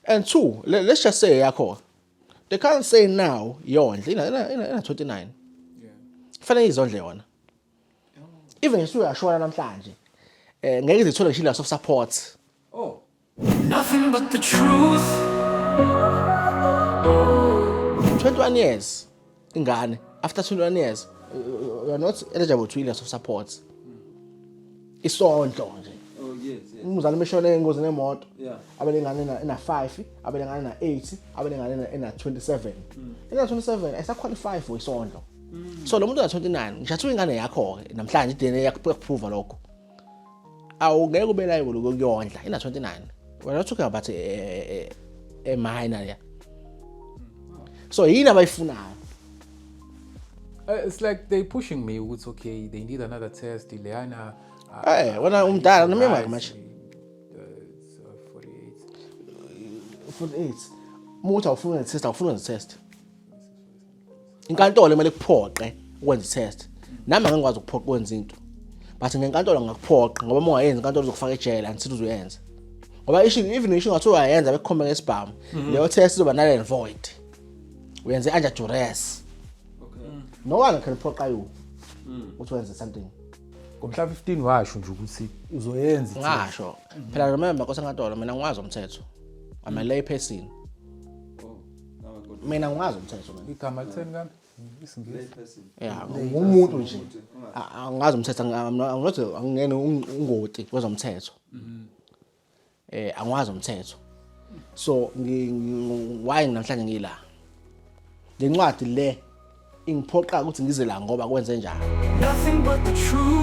And two, let's just say yakho. They can't say now yondle ina 29. Yeah. Fanele izondle yona. Even isuyashona namhlanje. Ngeke izithole ngisho la support. Oh. Nothing but the truth. 21 years ingane after 21 years you are not eligible to years of support. Isondlo nje. Oh yes. Umzali meshone engozini emoto. Yeah. Abelengane ina 5, abelengane ina 8, abelengane ina 27. Ina 27 ayisaqualify for isondlo. So lo muntu wa 29 ngishathu ingane yakho namhlanje DNA yakuprove lokho. Awungeke ube live lokuyondla ina 29. We're not talking about a minor yeah. So yini abayifunayo? It's like they pushing me. It's okay. They need another test. Ileana. Hey, wena umdala nomema much. 48. Muthi awufuna i-test awufuna i-test. Inkantolo imele kuphoqe ukwenza i-test. Nami angikwazi ukuphoqa ukwenza into. But ngenkantolo ngakuphoqa ngoba uma ungayenza inkantolo izokufaka ejele antsithi uzoyenza. Ngoba even isho ngathi uyayenza bekukhomba ngesibhamu. Leyo test izoba null and void. Uyenze under duress. Okay. No one can phoqa you. Uthi wenze something. Ngomhla 15 washo nje ukuthi uzoyenza. Ngasho. Phela remember kosenkantolo mina ngikwazi umthetho. I'm a lay person. Oh. Now I got Mina ngikwazi umthetho mina. Igama litheni kanti? lay Isingisi. person. Yeah, umuntu nje. Angazi umthetho angingene ungoti kwezomthetho. Angikwazi umthetho. So why namhlanje ngila? Le ncwadi le ingiphoqa ukuthi ngize la ngoba kwenze njalo. Nothing but the truth.